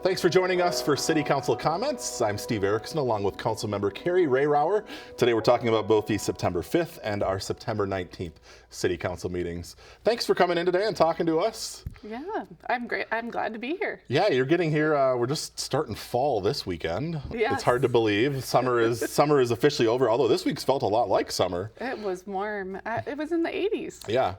Thanks for joining us for City Council Comments. I'm Steve Erickson along with Councilmember Carrie Rayrauer. Today we're talking about both the September 5th and our September 19th City Council meetings. Thanks for coming in today and talking to us. Yeah, I'm great. I'm glad to be here. Yeah, you're getting here. We're just starting fall this weekend. Yes. It's hard to believe. Summer is officially over, although this week's felt a lot like summer. It was warm. It was in the 80s. Yeah.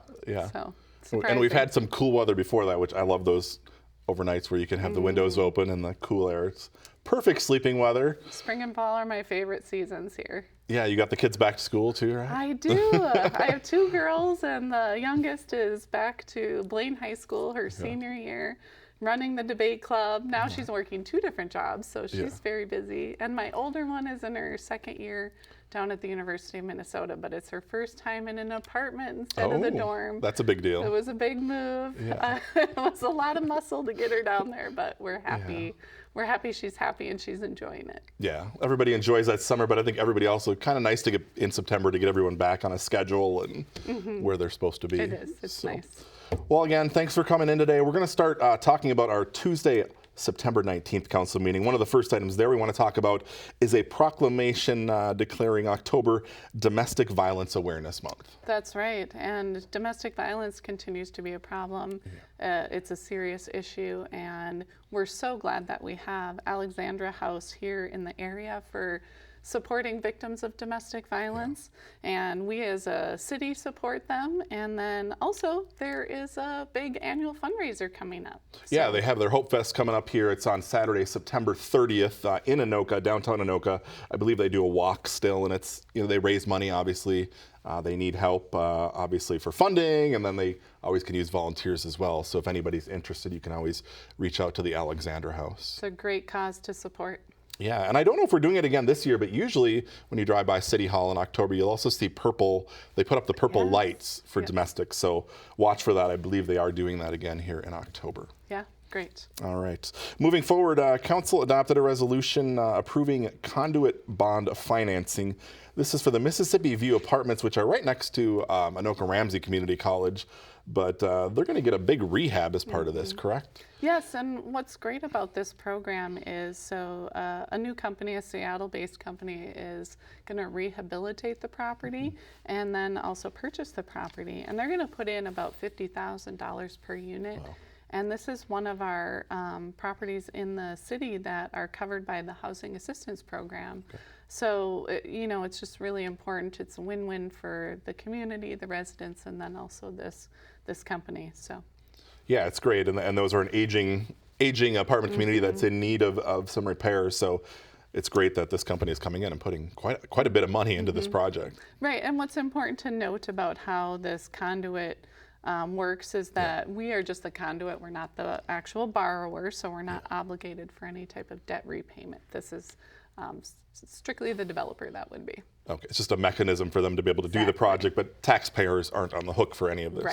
So, And we've had some cool weather before that, which I love those overnights where you can have the windows open and the cool air. It's perfect sleeping weather. Spring and fall are my favorite seasons here. Yeah, you got the kids back to school too, right? I do. I have two girls, and the youngest is back to Blaine High School, her senior year, running the debate club. Now she's working two different jobs, so she's very busy. And my older one is in her second year down at the University of Minnesota, but it's her first time in an apartment instead of the dorm. That's a big deal. It was a big move. Yeah. It was a lot of muscle to get her down there, but we're happy. Yeah. We're happy she's happy and she's enjoying it. Yeah, everybody enjoys that summer, but I think everybody also kind of nice to get in September to get everyone back on a schedule and where they're supposed to be. It is. It's nice. Well, again, thanks for coming in today. We're going to start talking about our Tuesday, September 19th council meeting. One of the first items there we want to talk about is a proclamation declaring October Domestic Violence Awareness Month. That's right. And domestic violence continues to be a problem. It's a serious issue, and we're so glad that we have Alexandra House here in the area for supporting victims of domestic violence, and we as a city support them. And then also there is a big annual fundraiser coming up. Yeah, they have their Hope Fest coming up here. It's on Saturday, September 30th in Anoka, downtown Anoka. I believe they do a walk still, and it's, they raise money, obviously. They need help, obviously, for funding, and then they always can use volunteers as well. So if anybody's interested, you can always reach out to the Alexandra House. It's a great cause to support. Yeah, and I don't know if we're doing it again this year, but usually when you drive by City Hall in October, you'll also see purple. They put up the purple lights for domestic, so watch for that. I believe they are doing that again here in October. Yeah, great. All right. Moving forward, Council adopted a resolution approving Conduit bond financing. This is for the Mississippi View apartments, which are right next to Anoka Ramsey Community College, but they're going to get a big rehab as part of this, correct? Yes, and what's great about this program is a new company, a Seattle-based company, is going to rehabilitate the property and then also purchase the property. And they're going to put in about $50,000 per unit. Wow. And this is one of our properties in the city that are covered by the Housing Assistance Program. Okay. So, it's just really important. It's a win-win for the community, the residents, and then also this company. So. Yeah, it's great. And those are an aging apartment community that's in need of some repairs. So it's great that this company is coming in and putting quite a bit of money into this project. Right. And what's important to note about how this Conduit works is that we are just the conduit. We're not the actual borrower, so we're not obligated for any type of debt repayment. This is strictly the developer that would be. Okay, it's just a mechanism for them to be able to do the project, but taxpayers aren't on the hook for any of this.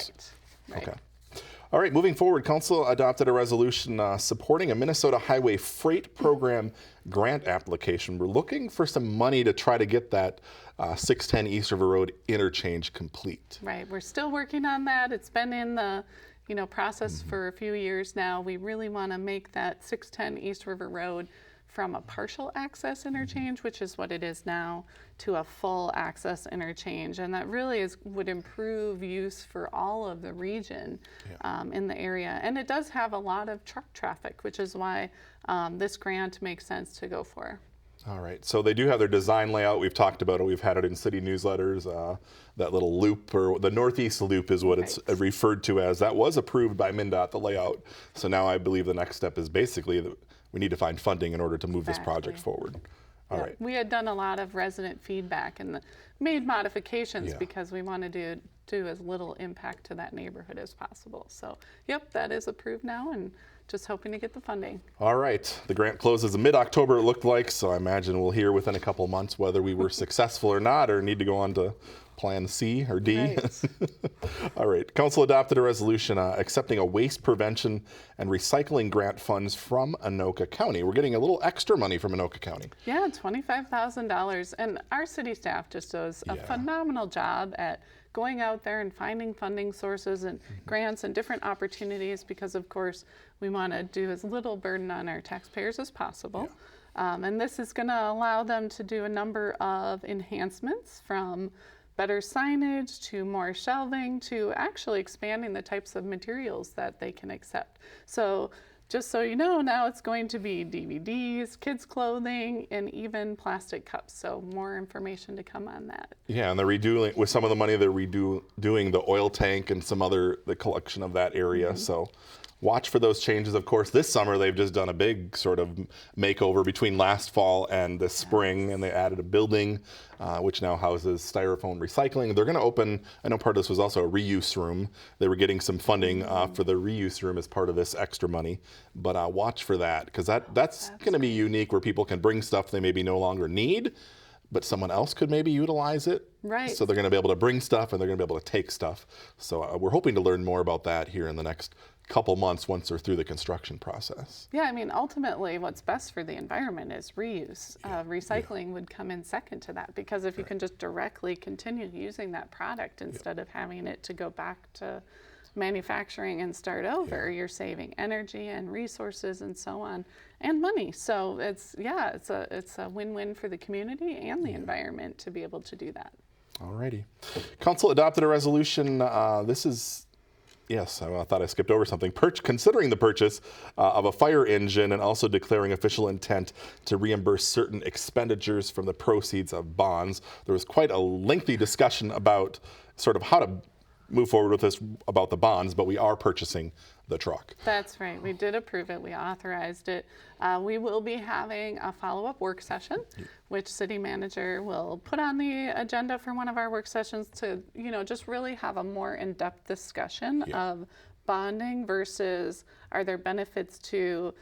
Right. Okay. All right, moving forward, Council adopted a resolution supporting a Minnesota Highway Freight Program grant application. We're looking for some money to try to get that 610 East River Road interchange complete. Right, we're still working on that. It's been in the process for a few years now. We really want to make that 610 East River Road from a partial access interchange, which is what it is now, to a full access interchange. And that really would improve use for all of the region in the area. And it does have a lot of truck traffic, which is why this grant makes sense to go for. All right, so they do have their design layout. We've talked about it. We've had it in city newsletters. That little loop, or the Northeast Loop is what it's referred to as. That was approved by MnDOT, the layout. So now I believe the next step is basically we need to find funding in order to move this project forward. All right. We had done a lot of resident feedback and made modifications because we wanted to do as little impact to that neighborhood as possible. So, that is approved now, and just hoping to get the funding. All right. The grant closes in mid-October, it looked like, so I imagine we'll hear within a couple months whether we were successful or not, or need to go on to Plan C or D. Right. All right. Council adopted a resolution accepting a waste prevention and recycling grant funds from Anoka County. We're getting a little extra money from Anoka County. Yeah, $25,000. And our city staff just does a phenomenal job at going out there and finding funding sources and grants and different opportunities, because of course we want to do as little burden on our taxpayers as possible. And this is going to allow them to do a number of enhancements, from better signage to more shelving to actually expanding the types of materials that they can accept. So just so you know, now it's going to be DVDs, kids' clothing, and even plastic cups. So more information to come on that. Yeah, and they're redoing, with some of the money, they're doing the oil tank and the collection of that area. So watch for those changes. Of course, this summer they've just done a big sort of makeover between last fall and this spring, and they added a building which now houses styrofoam recycling. They're going to open, I know part of this was also a reuse room. They were getting some funding for the reuse room as part of this extra money, but watch for that, because that's going to be unique, where people can bring stuff they maybe no longer need, but someone else could maybe utilize it. Right. So they're going to be able to bring stuff, and they're going to be able to take stuff. So we're hoping to learn more about that here in the next couple months once they're through the construction process. Yeah, I mean, ultimately what's best for the environment is reuse. Recycling would come in second to that, because if you can just directly continue using that product instead of having it to go back to manufacturing and start over, you're saving energy and resources and so on, and money. So it's a win-win for the community and the environment to be able to do that. Alrighty. Council adopted a resolution. This is, yes, I thought I skipped over something. Considering the purchase of a fire engine, and also declaring official intent to reimburse certain expenditures from the proceeds of bonds. There was quite a lengthy discussion about sort of how to move forward with this about the bonds, but we are purchasing the truck. That's right. We did approve it. We authorized it. We will be having a follow-up work session, which city manager will put on the agenda for one of our work sessions to, just really have a more in-depth discussion of bonding versus, are there benefits to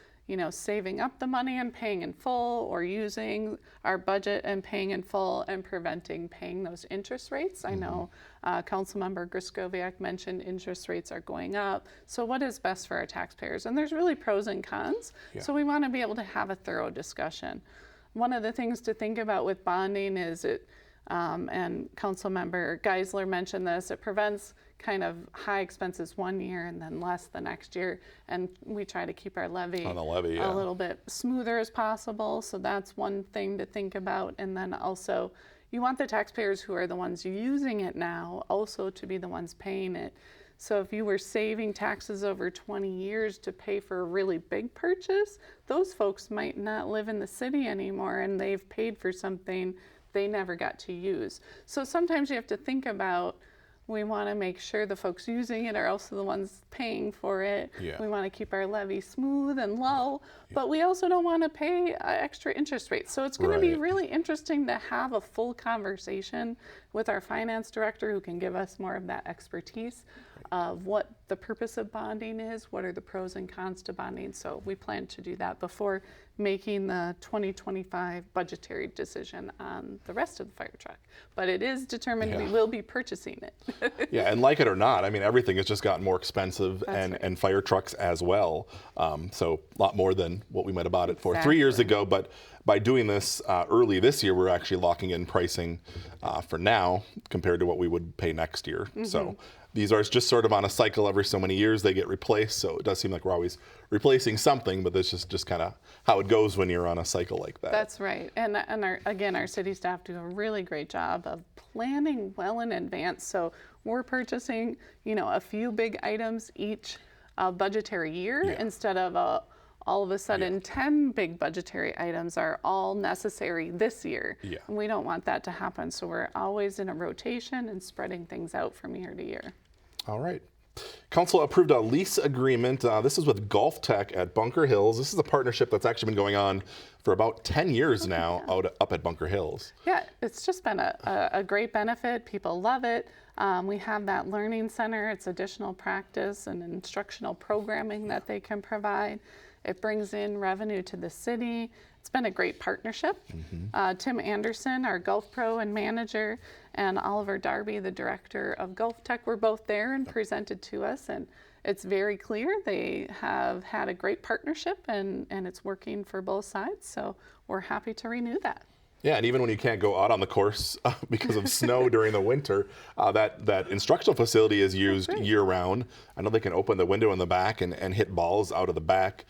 saving up the money and paying in full, or using our budget and paying in full and preventing paying those interest rates. I know Councilmember Griskoviak mentioned interest rates are going up. So what is best for our taxpayers? And there's really pros and cons. So we want to be able to have a thorough discussion. One of the things to think about with bonding is and Councilmember Geisler mentioned this, it prevents kind of high expenses one year and then less the next year, and we try to keep our levy a little bit smoother as possible. So that's one thing to think about. And then also, you want the taxpayers who are the ones using it now also to be the ones paying it. So if you were saving taxes over 20 years to pay for a really big purchase, those folks might not live in the city anymore, and they've paid for something they never got to use. So sometimes you have to think about, we want to make sure the folks using it are also the ones paying for it. We want to keep our levy smooth and low, but we also don't want to pay extra interest rates. So it's going to be really interesting to have a full conversation with our finance director, who can give us more of that expertise of what the purpose of bonding is, what are the pros and cons to bonding. So we plan to do that before making the 2025 budgetary decision on the rest of the fire truck. But it is determined we will be purchasing it. And like it or not, I mean, everything has just gotten more expensive, and fire trucks as well. So a lot more than what we might have bought it for 3 years ago. But by doing this early this year, we're actually locking in pricing for now compared to what we would pay next year. So these are just sort of on a cycle. Every so many years they get replaced. So it does seem like we're always replacing something, but that's just kind of how it goes when you're on a cycle like that. That's right. And our city staff do a really great job of planning well in advance. So we're purchasing, a few big items each budgetary year instead of all of a sudden 10 big budgetary items are all necessary this year. And we don't want that to happen. So we're always in a rotation and spreading things out from year to year. All right. Council approved a lease agreement. This is with GolfTEC at Bunker Hills. This is a partnership that's actually been going on for about 10 years now up at Bunker Hills. Yeah, it's just been a great benefit. People love it. We have that learning center. It's additional practice and instructional programming that they can provide. It brings in revenue to the city. It's been a great partnership. Tim Anderson, our Golf Pro and manager, and Oliver Darby, the director of GolfTEC, were both there and presented to us. And it's very clear they have had a great partnership, and it's working for both sides. So we're happy to renew that. Yeah, and even when you can't go out on the course because of snow during the winter, that instructional facility is used right. year-round. I know they can open the window in the back and hit balls out of the back.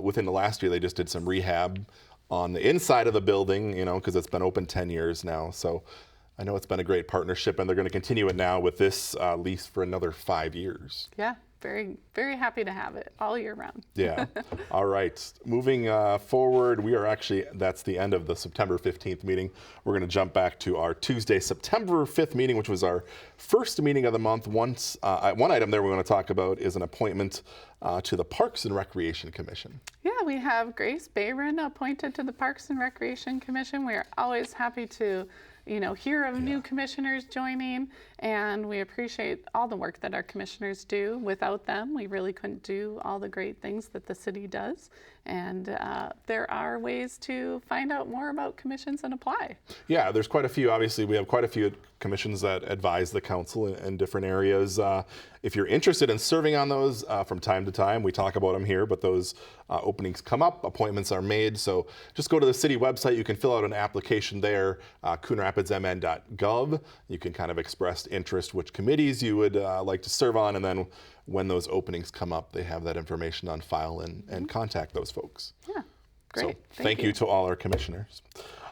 Within the last year, they just did some rehab on the inside of the building, because it's been open 10 years now. So I know it's been a great partnership, and they're going to continue it now with this lease for another 5 years. Yeah, very, very happy to have it all year round. Yeah. All right. Moving forward, that's the end of the September 15th meeting. We're going to jump back to our Tuesday, September 5th meeting, which was our first meeting of the month. One item there we're going to talk about is an appointment to the Parks and Recreation Commission. Yeah, we have Grace Bayron appointed to the Parks and Recreation Commission. We are always happy to hear of new commissioners joining, and we appreciate all the work that our commissioners do. Without them, we really couldn't do all the great things that the city does. And there are ways to find out more about commissions and apply. Yeah, there's quite a few. Obviously, we have quite a few commissions that advise the council in different areas. If you're interested in serving on those, from time to time, we talk about them here, but those openings come up, appointments are made. So just go to the city website. You can fill out an application there, coonrapidsmn.gov. You can kind of express interest, which committees you would like to serve on, and then when those openings come up, they have that information on file and contact those folks. Yeah, great. So thank you to all our commissioners.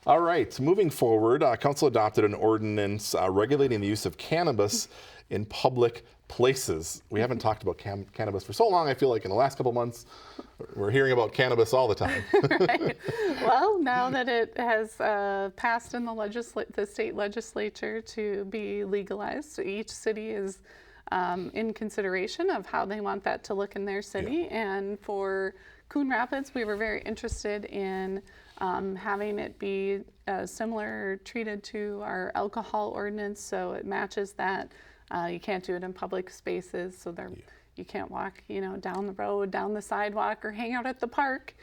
All right, moving forward, council adopted an ordinance regulating the use of cannabis in public places. We haven't talked about cannabis for so long. I feel like in the last couple months, we're hearing about cannabis all the time. Right. Well, now that it has passed in the state legislature to be legalized, so each city is in consideration of how they want that to look in their city. Yeah. And for Coon Rapids, we were very interested in having it be similar treated to our alcohol ordinance, so it matches that. You can't do it in public spaces, so you can't walk, down the road, down the sidewalk, or hang out at the park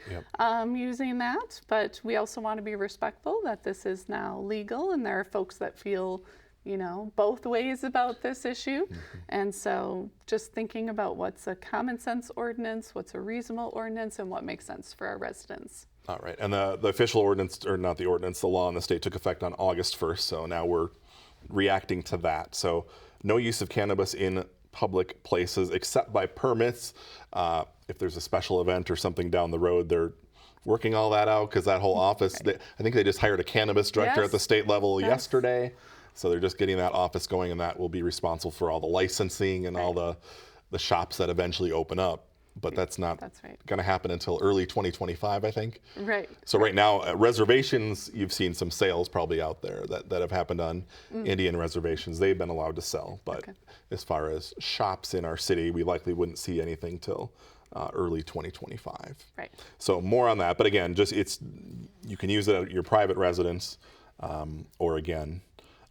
using that. But we also want to be respectful that this is now legal, and there are folks that feel both ways about this issue. Mm-hmm. And so just thinking about what's a common sense ordinance, what's a reasonable ordinance, and what makes sense for our residents. All right. And the official ordinance, or not the ordinance, the law in the state took effect on August 1st. So now we're reacting to that. So no use of cannabis in public places except by permits. If there's a special event or something down the road, they're working all that out, because that whole office, right. I think they just hired a cannabis director at the state level yesterday. So they're just getting that office going, and that will be responsible for all the licensing and all the shops that eventually open up. But that's not going to happen until early 2025, I think. Right. So right now, reservations, you've seen some sales probably out there that have happened on Indian reservations. They've been allowed to sell. But as far as shops in our city, we likely wouldn't see anything till early 2025. Right. So more on that. But again, you can use it at your private residence, or again,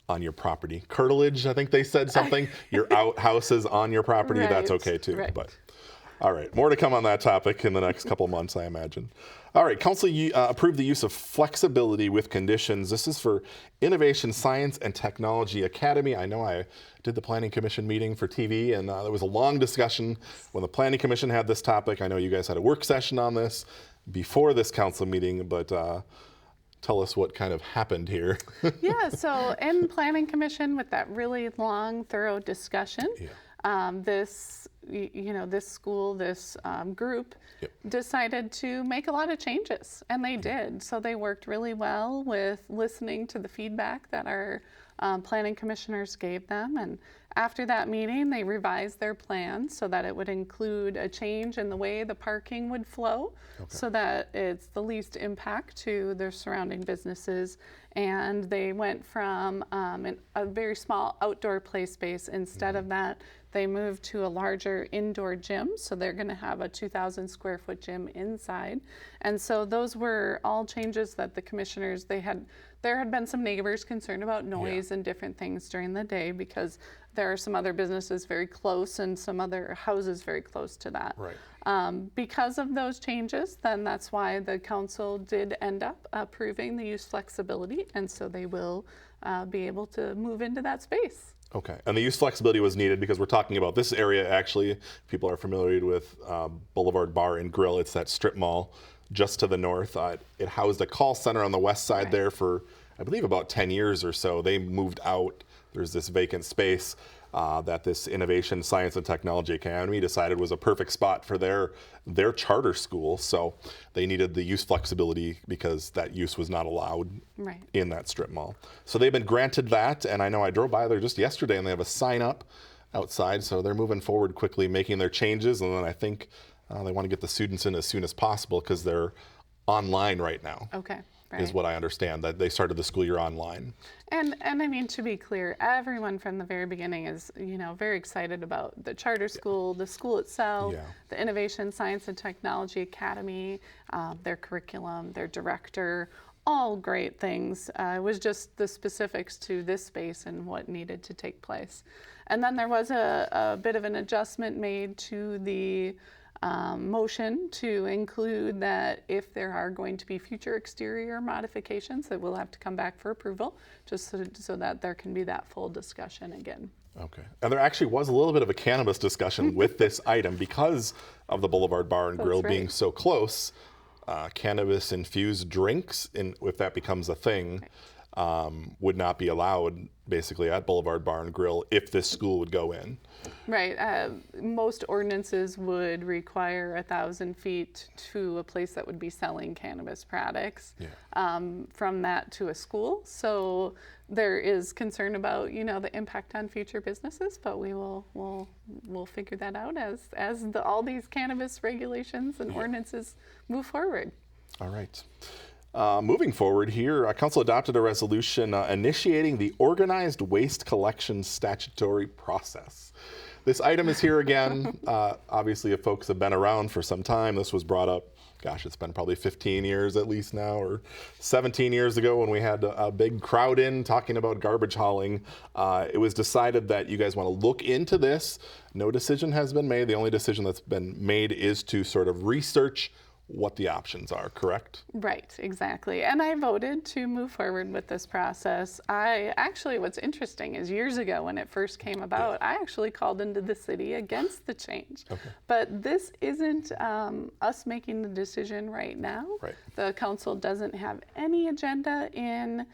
on your property. Curtilage, I think they said something. Your outhouses on your property, that's okay too. Right. But all right, more to come on that topic in the next couple months, I imagine. All right, council approved the use of flexibility with conditions. This is for Innovation Science and Technology Academy. I know I did the Planning Commission meeting for TV, and there was a long discussion when the Planning Commission had this topic. I know you guys had a work session on this before this council meeting, but tell us what kind of happened here. Yeah, so in Planning Commission, with that really long, thorough discussion, this group decided to make a lot of changes, and they did. So they worked really well with listening to the feedback that our planning commissioners gave them, and after that meeting, they revised their plan so that it would include a change in the way the parking would flow, so that it's the least impact to their surrounding businesses. And they went from a very small outdoor play space. Instead of that, they moved to a larger indoor gym. So they're going to have a 2,000 square foot gym inside. And so those were all changes that the commissioners, there had been some neighbors concerned about noise and different things during the day, because there are some other businesses very close and some other houses very close to that. Right. Because of those changes, then that's why the council did end up approving the use flexibility, and so they will be able to move into that space. Okay, and the use flexibility was needed because we're talking about this area actually. People are familiar with Boulevard Bar and Grill. It's that strip mall just to the north. It housed a call center on the west side there for, I believe, about 10 years or so. They moved out. There's this vacant space that this Innovation, Science, and Technology Academy decided was a perfect spot for their charter school. So they needed the use flexibility because that use was not allowed in that strip mall. So they've been granted that, and I know I drove by there just yesterday, and they have a sign up outside. So they're moving forward quickly, making their changes, and then I think they want to get the students in as soon as possible because they're online right now. Okay. Is what I understand, that they started the school year online. And I mean, to be clear, everyone from the very beginning is, very excited about the charter school, the school itself, the Innovation, Science, and Technology Academy, their curriculum, their director, all great things. It was just the specifics to this space and what needed to take place. And then there was a bit of an adjustment made to the motion to include that if there are going to be future exterior modifications, that will have to come back for approval, just so that there can be that full discussion again. Okay. And there actually was a little bit of a cannabis discussion with this item because of the Boulevard Bar and Grill being so close. Cannabis-infused drinks, if that becomes a thing, would not be allowed basically at Boulevard Bar and Grill if this school would go in. Right. Most ordinances would require 1,000 feet to a place that would be selling cannabis products. From that to a school. So there is concern about the impact on future businesses, but we'll figure that out as all these cannabis regulations and ordinances move forward. All right. Moving forward here, Council adopted a resolution initiating the organized waste collection statutory process. This item is here again. Obviously, if folks have been around for some time, this was brought up, gosh, it's been probably 15 years at least now, or 17 years ago when we had a big crowd in talking about garbage hauling. It was decided that you guys want to look into this. No decision has been made. The only decision that's been made is to sort of research what the options are, correct? Right, exactly. And I voted to move forward with this process. What's interesting is years ago when it first came about, I actually called into the city against the change. Okay. But this isn't us making the decision right now. Right. The council doesn't have any agenda in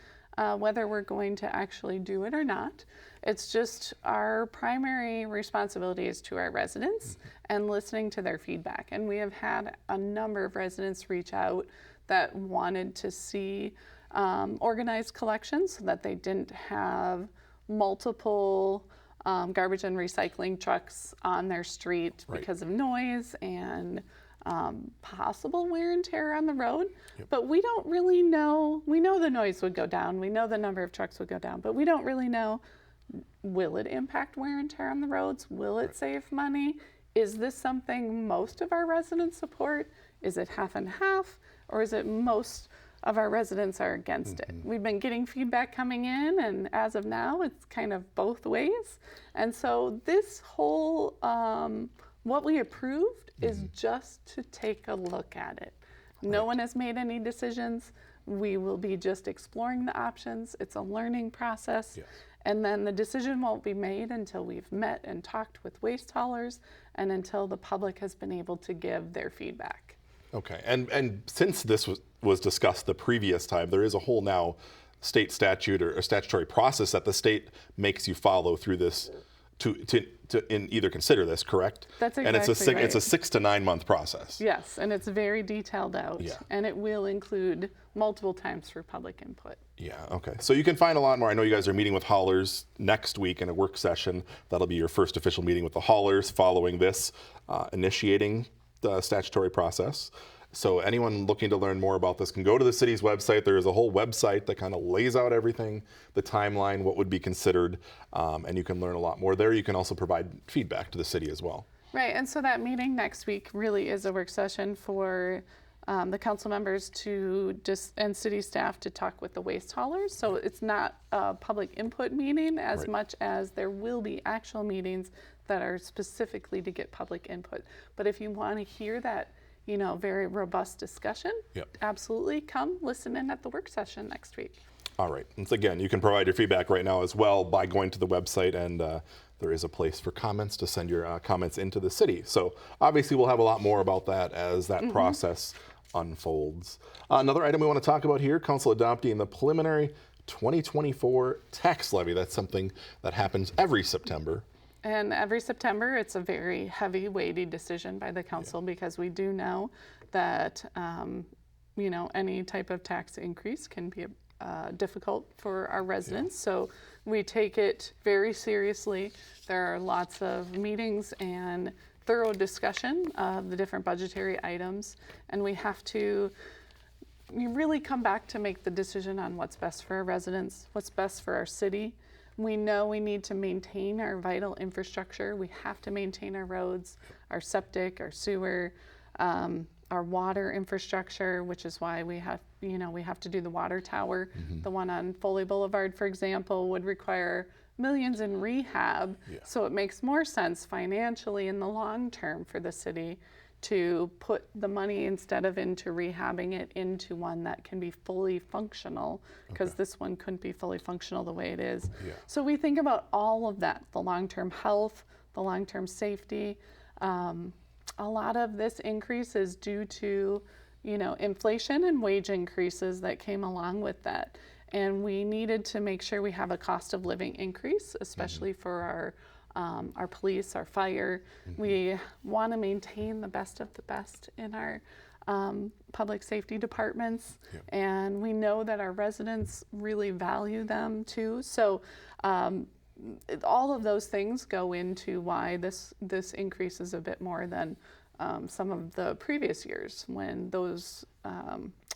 whether we're going to actually do it or not. It's just our primary responsibility is to our residents and listening to their feedback. And we have had a number of residents reach out that wanted to see organized collections so that they didn't have multiple garbage and recycling trucks on their street because of noise and possible wear and tear on the road. But we don't really know. We know the noise would go down. We know the number of trucks would go down, but we don't really know, will it impact wear and tear on the roads? Will it save money? Is this something most of our residents support? Is it half and half? Or is it most of our residents are against it? We've been getting feedback coming in, and as of now, it's kind of both ways. And so this whole, what we approved is just to take a look at it. No one has made any decisions. We will be just exploring the options. It's a learning process. And then the decision won't be made until we've met and talked with waste haulers and until the public has been able to give their feedback. Okay, and since this was discussed the previous time, there is a whole now state statute or a statutory process that the state makes you follow through this to either consider this, correct? That's exactly and right. It's a 6 to 9 month process. Yes, and it's very detailed out. And it will include multiple times for public input. Yeah, okay. So you can find a lot more. I know you guys are meeting with haulers next week in a work session. That'll be your first official meeting with the haulers following this, initiating the statutory process. So anyone looking to learn more about this can go to the city's website. There is a whole website that kind of lays out everything, the timeline, what would be considered, and you can learn a lot more there. You can also provide feedback to the city as well. Right, and so that meeting next week really is a work session for the council members and city staff to talk with the waste haulers. So it's not a public input meeting as much as there will be actual meetings that are specifically to get public input. But if you want to hear that, very robust discussion, absolutely come listen in at the work session next week. All right. Once again, you can provide your feedback right now as well by going to the website, and there is a place for comments to send your comments into the city. So obviously we'll have a lot more about that as that process unfolds. Another item we want to talk about here, council adopting the preliminary 2024 tax levy. That's something that happens every September. And every September, it's a very heavy, weighty decision by the council because we do know that, any type of tax increase can be difficult for our residents. So we take it very seriously. There are lots of meetings and thorough discussion of the different budgetary items, and we have to really come back to make the decision on what's best for our residents, what's best for our city. We know we need to maintain our vital infrastructure. We have to maintain our roads, our septic, our sewer, our water infrastructure, which is why we have to do the water tower. The one on Foley Boulevard, for example, would require millions in rehab. So it makes more sense financially in the long term for the city to put the money, instead of into rehabbing it, into one that can be fully functional, because this one couldn't be fully functional the way it is. So we think about all of that, the long-term health, the long-term safety. A lot of this increase is due to, inflation and wage increases that came along with that. And we needed to make sure we have a cost of living increase, especially for our police, our fire. We want to maintain the best of the best in our public safety departments, and we know that our residents really value them too. So all of those things go into why this increase is a bit more than some of the previous years when those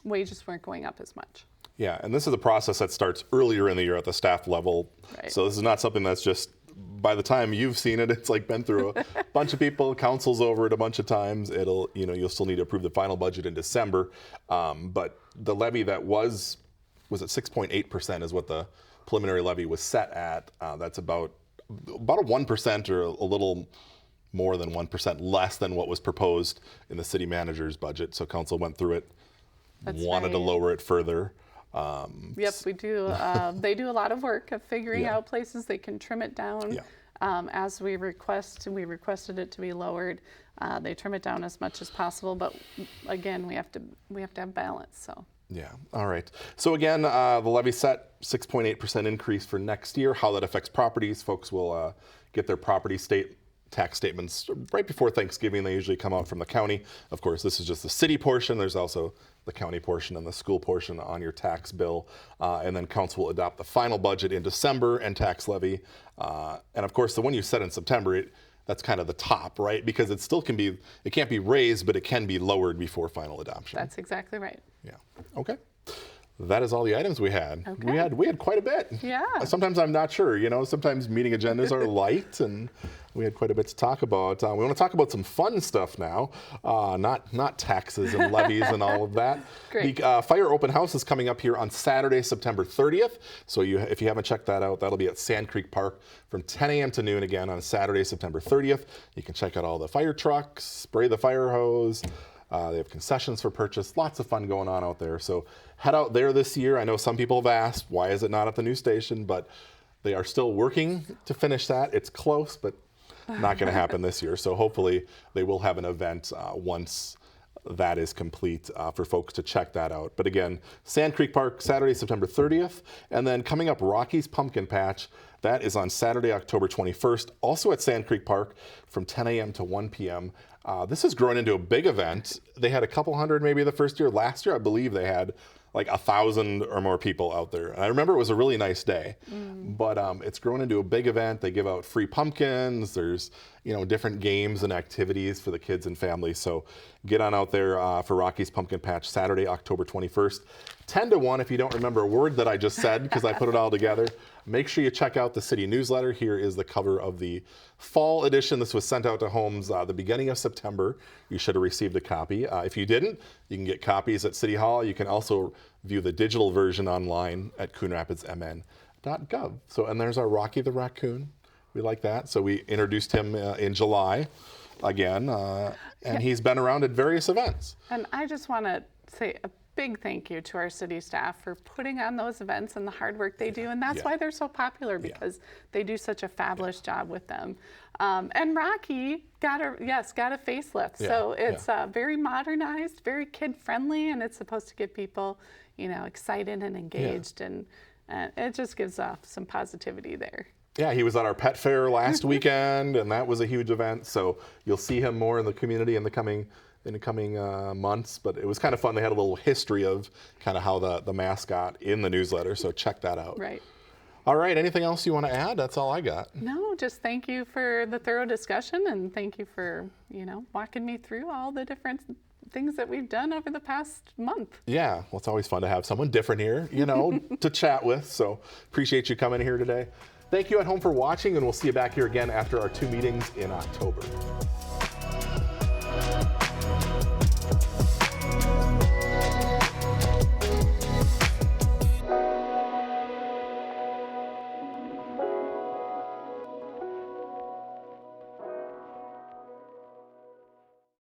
wages weren't going up as much. Yeah, and this is a process that starts earlier in the year at the staff level. So this is not something that's just, by the time you've seen it, it's like been through a bunch of people, council's over it a bunch of times. You'll still need to approve the final budget in December. But the levy that was it 6.8% is what the preliminary levy was set at. That's about a 1% or a little more than 1% less than what was proposed in the city manager's budget. So council went through it, wanted to lower it further. Yep, we do. They do a lot of work of figuring out places they can trim it down. As we requested it to be lowered. They trim it down as much as possible, but again, we have to have balance. So. Yeah. All right. So again, the levy set 6.8% increase for next year. How that affects properties, folks will get their property tax statements right before Thanksgiving. They usually come out from the county. Of course, this is just the city portion. There's also the county portion and the school portion on your tax bill. And then council will adopt the final budget in December and tax levy. And of course, the one you set in September, that's kind of the top, right? Because it still it can't be raised, but it can be lowered before final adoption. That's exactly right. Yeah. Okay. That is all the items we had. Okay. We had quite a bit. Yeah. Sometimes I'm not sure. Sometimes meeting agendas are light, and we had quite a bit to talk about. We want to talk about some fun stuff now, not taxes and levies and all of that. Great. The fire open house is coming up here on Saturday, September 30th. So if you haven't checked that out, that'll be at Sand Creek Park from 10 a.m. to noon again on Saturday, September 30th. You can check out all the fire trucks, spray the fire hose. They have concessions for purchase, lots of fun going on out there. So head out there this year. I know some people have asked, why is it not at the new station? But they are still working to finish that. It's close, but not going to happen this year. So hopefully they will have an event once that is complete for folks to check that out. But again, Sand Creek Park, Saturday, September 30th. And then coming up, Rocky's Pumpkin Patch. That is on Saturday, October 21st, also at Sand Creek Park from 10 a.m. to 1 p.m. This has grown into a big event. They had a couple hundred maybe the first year. Last year, I believe they had like 1,000 or more people out there. And I remember it was a really nice day, but it's grown into a big event. They give out free pumpkins. There's, different games and activities for the kids and families. So get on out there for Rocky's Pumpkin Patch, Saturday, October 21st. 10 to 1, if you don't remember a word that I just said, because I put it all together, make sure you check out the city newsletter. Here is the cover of the fall edition. This was sent out to homes the beginning of September. You should have received a copy. If you didn't, you can get copies at City Hall. You can also view the digital version online at coonrapidsmn.gov. So, and there's our Rocky the Raccoon. We like that. So we introduced him in July again, and he's been around at various events. And I just want to say a big thank you to our city staff for putting on those events and the hard work they do. And that's why they're so popular, because they do such a fabulous job with them. And Rocky got a facelift. So it's very modernized, very kid-friendly, and it's supposed to get people, excited and engaged. And it just gives off some positivity there. Yeah, he was at our pet fair last weekend, and that was a huge event. So you'll see him more in the community in the coming months. But it was kind of fun. They had a little history of kind of how the mascot in the newsletter. So check that out. Right. All right. Anything else you want to add? That's all I got. No, just thank you for the thorough discussion, and thank you for walking me through all the different things that we've done over the past month. Yeah, well, it's always fun to have someone different here, to chat with. So appreciate you coming here today. Thank you at home for watching, and we'll see you back here again after our 2 meetings in October.